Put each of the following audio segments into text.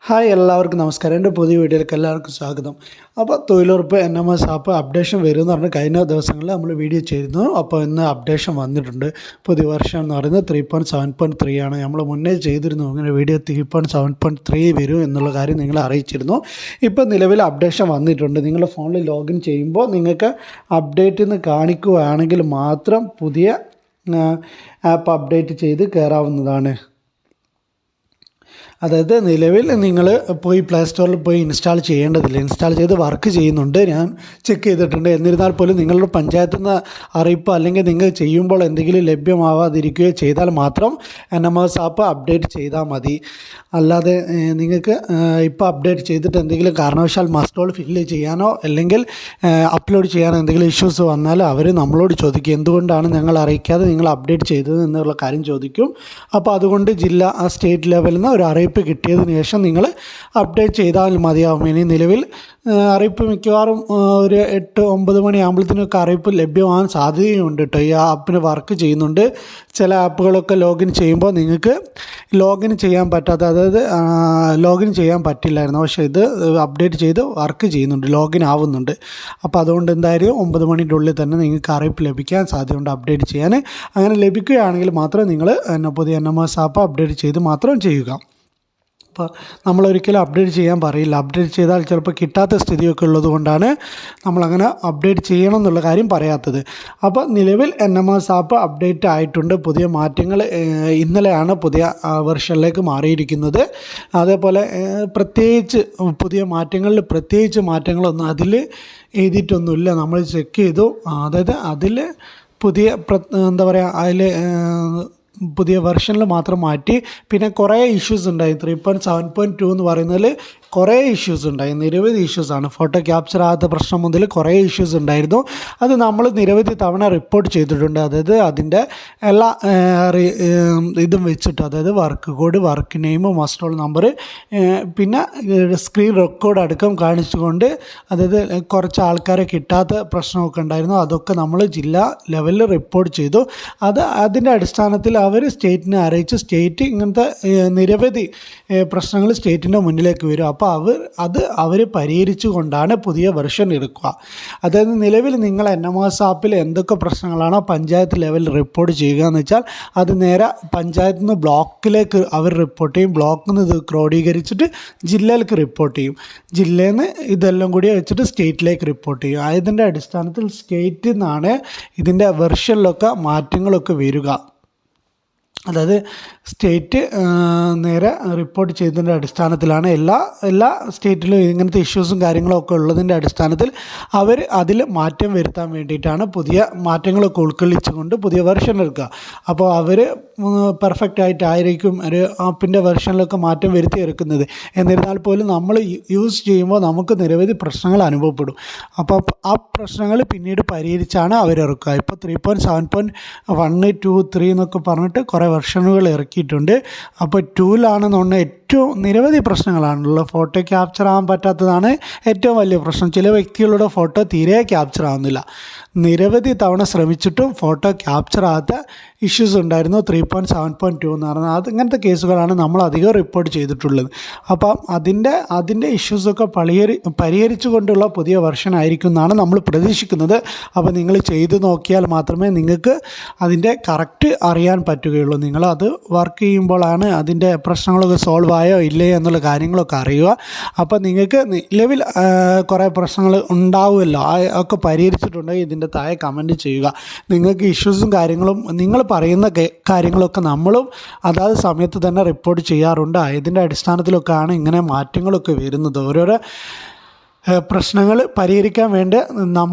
Hi എല്ലാവർക്കും നമസ്കാരം. എൻ്റെ പുതിയ വീഡിയോയിലേക്ക് എല്ലാവർക്കും സ്വാഗതം. അപ്പോൾ തൊഴിലുറപ്പ് NMS ആപ്പ് അപ്ഡേഷൻ വരുമെന്ന് പറഞ്ഞ് കഴിഞ്ഞ ദിവസങ്ങളിൽ നമ്മൾ വീഡിയോ ചെയ്തിരുന്നു. അപ്പോൾ ഇന്ന് അപ്ഡേഷൻ വന്നിട്ടുണ്ട്. പുതിയ വെർഷൻ എന്ന് പറയുന്നത് 3.7.3 ആണ്. നമ്മൾ മുന്നേ ചെയ്തിരുന്നു അങ്ങനെ വീഡിയോ 3.7.3 വരും എന്നുള്ള കാര്യം നിങ്ങളെ അറിയിച്ചിരുന്നു. ഇപ്പോൾ നിലവിൽ അപ്ഡേഷൻ വന്നിട്ടുണ്ട്. നിങ്ങളുടെ ഫോണിൽ ലോഗിൻ ചെയ്യുമ്പോൾ നിങ്ങൾക്ക് അപ്ഡേറ്റ് എന്ന് കാണിക്കുകയാണെങ്കിൽ മാത്രം പുതിയ ആപ്പ് അപ്ഡേറ്റ് ചെയ്ത് കയറാവുന്നതാണ്. അതായത് നിലവിൽ നിങ്ങൾ പോയി പ്ലേ സ്റ്റോറിൽ പോയി ഇൻസ്റ്റാൾ ചെയ്യേണ്ടതില്ല. ഇൻസ്റ്റാൾ ചെയ്ത് വർക്ക് ചെയ്യുന്നുണ്ട്, ഞാൻ ചെക്ക് ചെയ്തിട്ടുണ്ട്. എന്നിരുന്നാൽ പോലും നിങ്ങളുടെ പഞ്ചായത്തിൽ നിന്ന് അറിയിപ്പ് അല്ലെങ്കിൽ നിങ്ങൾ ചെയ്യുമ്പോൾ എന്തെങ്കിലും ലഭ്യമാവാതിരിക്കുകയോ ചെയ്താൽ മാത്രം NMS ആപ്പ് അപ്ഡേറ്റ് ചെയ്താൽ മതി. അല്ലാതെ നിങ്ങൾക്ക് ഇപ്പോൾ അപ്ഡേറ്റ് ചെയ്തിട്ട് എന്തെങ്കിലും കാരണവശാൽ മസ്റ്റോൾ ഫില്ല് ചെയ്യാനോ അല്ലെങ്കിൽ അപ്ലോഡ് ചെയ്യാനോ എന്തെങ്കിലും ഇഷ്യൂസ് വന്നാൽ അവർ നമ്മളോട് ചോദിക്കും, എന്തുകൊണ്ടാണ് ഞങ്ങൾ അറിയിക്കാതെ നിങ്ങൾ അപ്ഡേറ്റ് ചെയ്തത് എന്നുള്ള കാര്യം ചോദിക്കും. അപ്പോൾ അതുകൊണ്ട് ജില്ല സ്റ്റേറ്റ് ലെവലിൽ നിന്ന് ഒരു അറിയിപ്പ് കിട്ടിയതിന് ശേഷം നിങ്ങൾ അപ്ഡേറ്റ് ചെയ്താൽ മതിയാവും. ഇനി നിലവിൽ അറിയിപ്പ് മിക്കവാറും ഒരു 8-9 മണിയാകുമ്പോഴത്തേനൊക്കെ അറിയിപ്പ് ലഭ്യമാകാൻ സാധ്യതയുണ്ട് കേട്ടോ. ഈ ആപ്പിന് വർക്ക് ചെയ്യുന്നുണ്ട്. ചില ആപ്പുകളൊക്കെ ലോഗിൻ ചെയ്യുമ്പോൾ നിങ്ങൾക്ക് ലോഗിൻ ചെയ്യാൻ പറ്റാത്ത, അതായത് ലോഗിൻ ചെയ്യാൻ പറ്റില്ലായിരുന്നു, പക്ഷേ ഇത് അപ്ഡേറ്റ് ചെയ്ത് വർക്ക് ചെയ്യുന്നുണ്ട്, ലോഗിൻ ആവുന്നുണ്ട്. അപ്പോൾ അതുകൊണ്ട് എന്തായാലും 9 മണിൻ്റെ ഉള്ളിൽ തന്നെ നിങ്ങൾക്ക് അറിയിപ്പ് ലഭിക്കാൻ സാധ്യതയുണ്ട് അപ്ഡേറ്റ് ചെയ്യാൻ. അങ്ങനെ ലഭിക്കുകയാണെങ്കിൽ മാത്രം നിങ്ങൾ പുതിയ NMS ആപ്പ് അപ്ഡേറ്റ് ചെയ്ത് മാത്രം ചെയ്യുക. അപ്പോൾ നമ്മളൊരിക്കലും അപ്ഡേറ്റ് ചെയ്യാൻ പറയില്ല. അപ്ഡേറ്റ് ചെയ്താൽ ചിലപ്പോൾ കിട്ടാത്ത സ്ഥിതിയൊക്കെ ഉള്ളത് കൊണ്ടാണ് നമ്മളങ്ങനെ അപ്ഡേറ്റ് ചെയ്യണം എന്നുള്ള കാര്യം പറയാത്തത്. അപ്പോൾ നിലവിൽ NMS ആപ്പ് അപ്ഡേറ്റ് ആയിട്ടുണ്ട്. പുതിയ മാറ്റങ്ങൾ ഇന്നലെയാണ് പുതിയ വെർഷനിലേക്ക് മാറിയിരിക്കുന്നത്. അതേപോലെ പ്രത്യേകിച്ച് പുതിയ മാറ്റങ്ങളിൽ പ്രത്യേകിച്ച് മാറ്റങ്ങളൊന്നും അതിൽ എഴുതിയിട്ടൊന്നുമില്ല. നമ്മൾ ചെക്ക് ചെയ്തു. അതായത് അതിൽ പുതിയ എന്താ പറയുക, അതിൽ പുതിയ വെർഷനിൽ മാത്രം മാറ്റി. പിന്നെ കുറേ ഇഷ്യൂസ് ഉണ്ടായി. 3.7.2 എന്ന് പറയുന്നതിൽ കുറേ ഇഷ്യൂസ് ഉണ്ടായി, നിരവധി ഇഷ്യൂസാണ്. ഫോട്ടോ ക്യാപ്ചർ ആകാത്ത പ്രശ്നം മുതൽ കുറേ ഇഷ്യൂസ് ഉണ്ടായിരുന്നു. അത് നമ്മൾ നിരവധി തവണ റിപ്പോർട്ട് ചെയ്തിട്ടുണ്ട്. അതായത് അതിൻ്റെ എല്ലാ ഇതും വെച്ചിട്ട്, അതായത് work code, work name, muster roll number, പിന്നെ സ്ക്രീൻ റെക്കോർഡ് അടക്കം കാണിച്ചുകൊണ്ട്, അതായത് കുറച്ച് ആൾക്കാരെ കിട്ടാത്ത പ്രശ്നമൊക്കെ ഉണ്ടായിരുന്നു. അതൊക്കെ നമ്മൾ ജില്ലാ ലെവലിൽ റിപ്പോർട്ട് ചെയ്തു. അതിൻ്റെ അടിസ്ഥാനത്തിൽ അവർ സ്റ്റേറ്റിനെ അറിയിച്ച് സ്റ്റേറ്റ് ഇങ്ങനത്തെ നിരവധി പ്രശ്നങ്ങൾ സ്റ്റേറ്റിൻ്റെ മുന്നിലേക്ക് വരും. അപ്പോൾ അവർ പരിഹരിച്ചു കൊണ്ടാണ് പുതിയ വെർഷൻ എടുക്കുക. അതായത് നിലവിൽ നിങ്ങൾ NMS ആപ്പിൽ എന്തൊക്കെ പ്രശ്നങ്ങളാണോ പഞ്ചായത്ത് ലെവലിൽ റിപ്പോർട്ട് ചെയ്യുക എന്ന് വെച്ചാൽ അത് നേരെ പഞ്ചായത്തിൽ നിന്ന് ബ്ലോക്കിലേക്ക് അവർ റിപ്പോർട്ട് ചെയ്യും. ബ്ലോക്കിൽ നിന്ന് ഇത് ക്രോഡീകരിച്ചിട്ട് ജില്ലയിലേക്ക് റിപ്പോർട്ട് ചെയ്യും. ജില്ലയിൽ നിന്ന് ഇതെല്ലാം കൂടി വെച്ചിട്ട് സ്റ്റേറ്റിലേക്ക് റിപ്പോർട്ട് ചെയ്യും. അതിൻ്റെ അടിസ്ഥാനത്തിൽ സ്റ്റേറ്റിൽ നിന്നാണ് ഇതിൻ്റെ വെർഷനിലൊക്കെ മാറ്റങ്ങളൊക്കെ വരിക. അതായത് സ്റ്റേറ്റ് നേരെ റിപ്പോർട്ട് ചെയ്തതിൻ്റെ അടിസ്ഥാനത്തിലാണ് എല്ലാ സ്റ്റേറ്റിലും ഇങ്ങനത്തെ ഇഷ്യൂസും കാര്യങ്ങളൊക്കെ ഉള്ളതിൻ്റെ അടിസ്ഥാനത്തിൽ അവർ അതിൽ മാറ്റം വരുത്താൻ വേണ്ടിയിട്ടാണ് പുതിയ മാറ്റങ്ങളൊക്കെ ഉൾക്കൊള്ളിച്ചുകൊണ്ട് പുതിയ വെർഷൻ എടുക്കുക. അപ്പോൾ അവർ പെർഫെക്റ്റ് ആയിട്ടായിരിക്കും ഒരു ആപ്പിൻ്റെ വെർഷനിലൊക്കെ മാറ്റം വരുത്തി എടുക്കുന്നത്. എന്നിരുന്നാൽ പോലും നമ്മൾ യൂസ് ചെയ്യുമ്പോൾ നമുക്ക് നിരവധി പ്രശ്നങ്ങൾ അനുഭവപ്പെടും. അപ്പോൾ ആ പ്രശ്നങ്ങൾ പിന്നീട് പരിഹരിച്ചാണ് അവരിറക്കുക. ഇപ്പോൾ 3.7.1, 2, 3 എന്നൊക്കെ പറഞ്ഞിട്ട് കുറേ വെർഷനുകൾ ഇറക്കിയിട്ടുണ്ട്. അപ്പോൾ 2-ലാണെന്നുണ്ടെങ്കിൽ ഏറ്റവും നിരവധി പ്രശ്നങ്ങളാണുള്ളത്. ഫോട്ടോ ക്യാപ്ചർ ആകാൻ പറ്റാത്തതാണ് ഏറ്റവും വലിയ പ്രശ്നം. ചില വ്യക്തികളുടെ ഫോട്ടോ തീരെ ക്യാപ്ചർ ആകുന്നില്ല. നിരവധി തവണ ശ്രമിച്ചിട്ടും ഫോട്ടോ ക്യാപ്ചർ ആകാത്ത ഇഷ്യൂസ് ഉണ്ടായിരുന്നു. 3.7.2 എന്ന് പറഞ്ഞാൽ ഇങ്ങനത്തെ കേസുകളാണ് നമ്മൾ അധികം റിപ്പോർട്ട് ചെയ്തിട്ടുള്ളത്. അപ്പം അതിൻ്റെ ഇഷ്യൂസൊക്കെ പരിഹരിച്ചു കൊണ്ടുള്ള പുതിയ വെർഷൻ ആയിരിക്കും എന്നാണ് നമ്മൾ പ്രതീക്ഷിക്കുന്നത്. അപ്പോൾ നിങ്ങൾ ചെയ്തു നോക്കിയാൽ മാത്രമേ നിങ്ങൾക്ക് അതിൻ്റെ കറക്റ്റ് അറിയാൻ പറ്റുകയുള്ളൂ. നിങ്ങളത് വർക്ക് ചെയ്യുമ്പോഴാണ് അതിൻ്റെ പ്രശ്നങ്ങളൊക്കെ സോൾവ് ആയോ ഇല്ലയോ എന്നുള്ള കാര്യങ്ങളൊക്കെ അറിയുക. അപ്പോൾ നിങ്ങൾക്ക് നിലവിൽ കുറേ പ്രശ്നങ്ങൾ ഉണ്ടാവുമല്ലോ, ഒക്കെ പരിഹരിച്ചിട്ടുണ്ടെങ്കിൽ ഇതിൻ്റെ താഴെ കമൻറ്റ് ചെയ്യുക. നിങ്ങൾക്ക് ഇഷ്യൂസും കാര്യങ്ങളും നിങ്ങൾ പറയുന്ന കാര്യങ്ങളൊക്കെ നമ്മളും അതാത് സമയത്ത് തന്നെ റിപ്പോർട്ട് ചെയ്യാറുണ്ട്. ഇതിൻ്റെ അടിസ്ഥാനത്തിലൊക്കെയാണ് ഇങ്ങനെ മാറ്റങ്ങളൊക്കെ വരുന്നത്. ഓരോരോ പ്രശ്നങ്ങൾ പരിഹരിക്കാൻ വേണ്ടി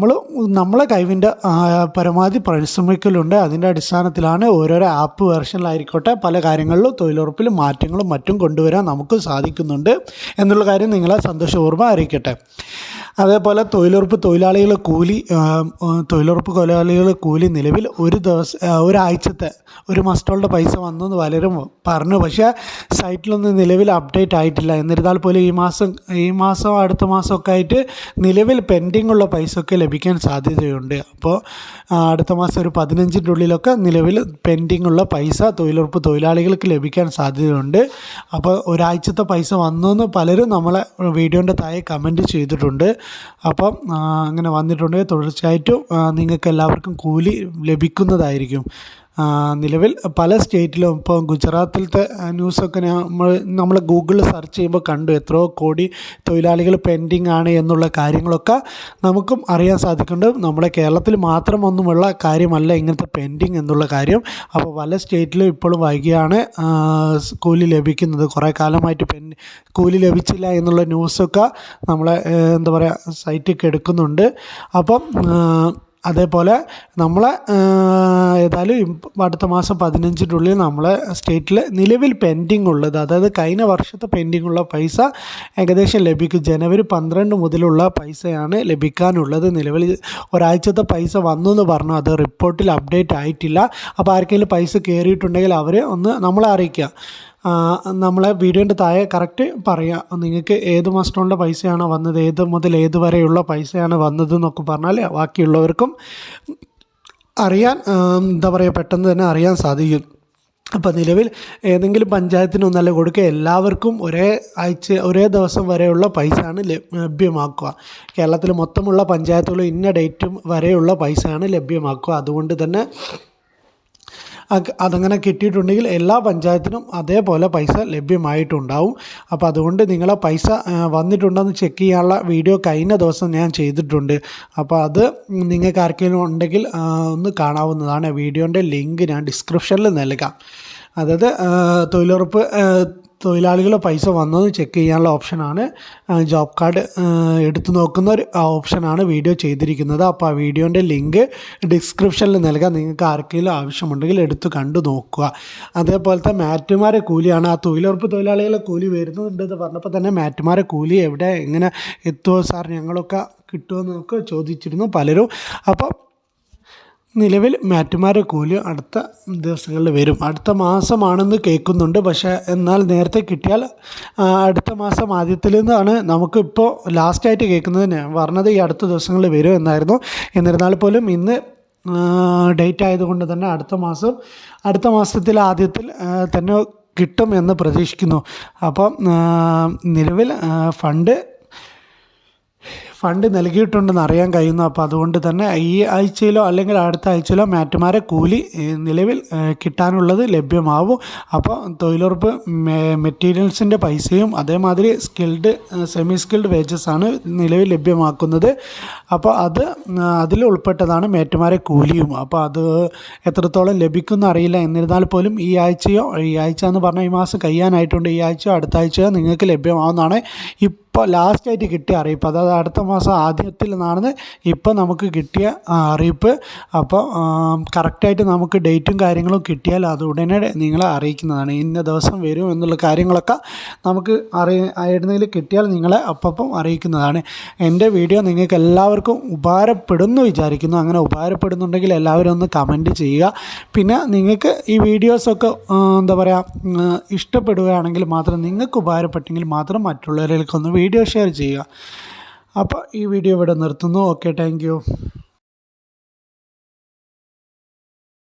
നമ്മളെ കഴിവിൻ്റെ പരമാവധി പരിശ്രമിക്കലുണ്ട്. അതിൻ്റെ അടിസ്ഥാനത്തിലാണ് ഓരോരോ ആപ്പ് വെർഷനിലായിരിക്കട്ടെ പല കാര്യങ്ങളിലും തൊഴിലുറപ്പിൽ മാറ്റങ്ങളും മറ്റും കൊണ്ടുവരാൻ നമുക്ക് സാധിക്കുന്നുണ്ട് എന്നുള്ള കാര്യം നിങ്ങളെ സന്തോഷപൂർവ്വം അറിയിക്കട്ടെ. അതേപോലെ തൊഴിലുറപ്പ് തൊഴിലാളികൾ കൂലി നിലവിൽ ഒരാഴ്ചത്തെ ഒരു മസ്റ്റോളുടെ പൈസ വന്നു എന്ന് പലരും പറഞ്ഞു. പക്ഷേ സൈറ്റിലൊന്നും നിലവിൽ അപ്ഡേറ്റ് ആയിട്ടില്ല. എന്നിരുന്നാൽ പോലും ഈ മാസം അടുത്ത മാസമൊക്കെ ആയിട്ട് നിലവിൽ പെൻഡിങ് ഉള്ള പൈസ ഒക്കെ ലഭിക്കാൻ സാധ്യതയുണ്ട്. അപ്പോൾ അടുത്ത മാസം ഒരു 15-ൻ്റെ ഉള്ളിലൊക്കെ നിലവിൽ പെൻഡിങ് ഉള്ള പൈസ തൊഴിലുറപ്പ് തൊഴിലാളികൾക്ക് ലഭിക്കാൻ സാധ്യതയുണ്ട്. അപ്പോൾ ഒരാഴ്ചത്തെ പൈസ വന്നു എന്ന് പലരും നമ്മളെ വീഡിയോൻ്റെ താഴെ കമൻറ്റ് ചെയ്തിട്ടുണ്ട്. അപ്പം അങ്ങനെ വന്നിട്ടുണ്ടെങ്കിൽ തീർച്ചയായിട്ടും നിങ്ങൾക്ക് എല്ലാവർക്കും കൂലി ലഭിക്കുന്നതായിരിക്കും. നിലവിൽ പല സ്റ്റേറ്റിലും ഇപ്പോൾ ഗുജറാത്തിലത്തെ ന്യൂസൊക്കെ നമ്മൾ ഗൂഗിളിൽ സെർച്ച് ചെയ്യുമ്പോൾ കണ്ടു എത്രയോ കോടി തൊഴിലാളികൾ പെൻഡിങ് ആണ് എന്നുള്ള കാര്യങ്ങളൊക്കെ നമുക്കും അറിയാൻ സാധിക്കുന്നുണ്ട്. നമ്മുടെ കേരളത്തിൽ മാത്രമൊന്നുമുള്ള കാര്യമല്ല ഇങ്ങനത്തെ പെൻഡിങ് എന്നുള്ള കാര്യം. അപ്പോൾ പല സ്റ്റേറ്റിലും ഇപ്പോഴും വൈകിയാണ് കൂലി ലഭിക്കുന്നത്. കുറേ കാലമായിട്ട് കൂലി ലഭിച്ചില്ല എന്നുള്ള ന്യൂസൊക്കെ നമ്മളെ സൈറ്റിൽ എടുക്കുന്നുണ്ട്. അപ്പം അതേപോലെ ഏതായാലും അടുത്ത മാസം 15-ൻ്റെ ഉള്ളിൽ നമ്മളെ സ്റ്റേറ്റിൽ നിലവിൽ പെൻഡിങ് ഉള്ളത്, അതായത് കഴിഞ്ഞ വർഷത്തെ പെൻഡിങ് ഉള്ള പൈസ ഏകദേശം ലഭിക്കും. ജനുവരി 12 മുതലുള്ള പൈസയാണ് ലഭിക്കാനുള്ളത്. നിലവിൽ ഒരാഴ്ചത്തെ പൈസ വന്നു എന്ന് പറഞ്ഞു, അത് റിപ്പോർട്ടിൽ അപ്ഡേറ്റ് ആയിട്ടില്ല. അപ്പോൾ ആർക്കെങ്കിലും പൈസ കയറിയിട്ടുണ്ടെങ്കിൽ അവർ ഒന്ന് നമ്മളെ അറിയിക്കുക. നമ്മളെ വീഡിയോൻ്റെ താഴെ കറക്റ്റ് പറയാം നിങ്ങൾക്ക് ഏത് മസ്റ്റോണിൻ്റെ പൈസയാണോ വന്നത്, ഏത് മുതൽ ഏത് വരെയുള്ള പൈസയാണ് വന്നത് എന്നൊക്കെ പറഞ്ഞാൽ ബാക്കിയുള്ളവർക്കും അറിയാൻ പെട്ടെന്ന് തന്നെ അറിയാൻ സാധിക്കും. അപ്പോൾ നിലവിൽ ഏതെങ്കിലും പഞ്ചായത്തിനൊന്നല്ല കൊടുക്കുക, എല്ലാവർക്കും ഒരേ ദിവസം വരെയുള്ള പൈസയാണ് ലഭ്യമാക്കുക. കേരളത്തിൽ മൊത്തമുള്ള പഞ്ചായത്തുകൾ ഇന്ന ഡേറ്റും വരെയുള്ള പൈസയാണ് ലഭ്യമാക്കുക. അതുകൊണ്ട് തന്നെ അതങ്ങനെ കിട്ടിയിട്ടുണ്ടെങ്കിൽ എല്ലാ പഞ്ചായത്തിനും അതേപോലെ പൈസ ലഭ്യമായിട്ടുണ്ടാവും. അപ്പോൾ അതുകൊണ്ട് നിങ്ങളെ പൈസ വന്നിട്ടുണ്ടെന്ന് ചെക്ക് ചെയ്യാനുള്ള വീഡിയോ കഴിഞ്ഞ ദിവസം ഞാൻ ചെയ്തിട്ടുണ്ട്. അപ്പോൾ അത് നിങ്ങൾക്ക് ആർക്കെങ്കിലും ഉണ്ടെങ്കിൽ ഒന്ന് കാണാവുന്നതാണ്. വീഡിയോൻ്റെ ലിങ്ക് ഞാൻ ഡിസ്ക്രിപ്ഷനിൽ നൽകാം. അതായത് തൊഴിലാളികളുടെ പൈസ വന്നത് ചെക്ക് ചെയ്യാനുള്ള ഓപ്ഷനാണ്. ജോബ് കാർഡ് എടുത്തു നോക്കുന്ന ഒരു ഓപ്ഷനാണ് വീഡിയോ ചെയ്തിരിക്കുന്നത്. അപ്പോൾ ആ വീഡിയോൻ്റെ ലിങ്ക് ഡിസ്ക്രിപ്ഷനിൽ നൽകാം. നിങ്ങൾക്ക് ആർക്കെങ്കിലും ആവശ്യമുണ്ടെങ്കിൽ എടുത്ത് കണ്ടു നോക്കുക. അതേപോലത്തെ മാറ്റുമാരെ കൂലിയാണ്. ആ തൊഴിലുറപ്പ് തൊഴിലാളികളെ കൂലി വരുന്നുണ്ടെന്ന് പറഞ്ഞപ്പോൾ തന്നെ മാറ്റുമാരെ കൂലി എങ്ങനെ എത്തുമോ സാർ, ഞങ്ങളൊക്കെ കിട്ടുമെന്നൊക്കെ ചോദിച്ചിരുന്നു പലരും. അപ്പം നിലവിൽ മാറ്റുമാരെ കൂലി അടുത്ത ദിവസങ്ങളിൽ വരും. അടുത്ത മാസമാണെന്ന് കേൾക്കുന്നുണ്ട്. പക്ഷേ എന്നാൽ നേരത്തെ കിട്ടിയാൽ അടുത്ത മാസം ആദ്യത്തിൽ നിന്നാണ് നമുക്കിപ്പോൾ ലാസ്റ്റായിട്ട് കേൾക്കുന്നത്. പറഞ്ഞത് ഈ അടുത്ത ദിവസങ്ങളിൽ വരും എന്നായിരുന്നു. എന്നിരുന്നാൽ പോലും ഇന്ന് ഡേറ്റ് ആയതുകൊണ്ട് തന്നെ അടുത്ത മാസത്തിൽ ആദ്യത്തിൽ തന്നെ കിട്ടും എന്ന് പ്രതീക്ഷിക്കുന്നു. അപ്പം നിലവിൽ ഫണ്ട് നൽകിയിട്ടുണ്ടെന്ന് അറിയാൻ കഴിയുന്നു. അപ്പോൾ അതുകൊണ്ട് തന്നെ ഈ ആഴ്ചയിലോ അല്ലെങ്കിൽ അടുത്ത ആഴ്ചയിലോ മാറ്റുമാരെ കൂലി നിലവിൽ കിട്ടാനുള്ളത് ലഭ്യമാവും. അപ്പോൾ തൊഴിലുറപ്പ് മെറ്റീരിയൽസിൻ്റെ പൈസയും അതേമാതിരി സെമി സ്കിൽഡ് വേജസാണ് നിലവിൽ ലഭ്യമാക്കുന്നത്. അപ്പോൾ അതിൽ ഉൾപ്പെട്ടതാണ് മാറ്റുമാരെ കൂലിയും. അപ്പോൾ അത് എത്രത്തോളം ലഭിക്കുമെന്ന് അറിയില്ല. എന്നിരുന്നാൽ പോലും ഈ ആഴ്ച എന്ന് പറഞ്ഞാൽ ഈ മാസം കഴിയാനായിട്ടുണ്ട്. ഈ ആഴ്ചയോ അടുത്ത ആഴ്ചയോ നിങ്ങൾക്ക് ലഭ്യമാവുന്നതാണ് ഇപ്പോൾ ലാസ്റ്റായിട്ട് കിട്ടിയ അറിയിപ്പ്. അതായത് അടുത്ത മാസം ആദ്യത്തിൽ നിന്നാണ് ഇപ്പോൾ നമുക്ക് കിട്ടിയ അറിയിപ്പ്. അപ്പോൾ കറക്റ്റായിട്ട് നമുക്ക് ഡേറ്റും കാര്യങ്ങളും കിട്ടിയാൽ അത് ഉടനെ നിങ്ങളെ അറിയിക്കുന്നതാണ്. ഇന്ന ദിവസം വരും എന്നുള്ള കാര്യങ്ങളൊക്കെ നമുക്ക് എവിടുന്നെങ്കിലും കിട്ടിയാൽ നിങ്ങളെ അപ്പം അറിയിക്കുന്നതാണ്. എൻ്റെ വീഡിയോ നിങ്ങൾക്ക് എല്ലാവർക്കും ഉപകാരപ്പെടുന്നു വിചാരിക്കുന്നു. അങ്ങനെ ഉപകാരപ്പെടുന്നുണ്ടെങ്കിൽ എല്ലാവരും ഒന്ന് കമൻറ്റ് ചെയ്യുക. പിന്നെ നിങ്ങൾക്ക് ഈ വീഡിയോസൊക്കെ ഇഷ്ടപ്പെടുകയാണെങ്കിൽ മാത്രം, നിങ്ങൾക്ക് ഉപകാരപ്പെട്ടെങ്കിൽ മാത്രം മറ്റുള്ളവരിലേക്കൊന്ന് വീഡിയോ ഷെയർ ചെയ്യുക. അപ്പോൾ ഈ വീഡിയോ ഇവിടെ നിർത്തുന്നു. Okay, thank you.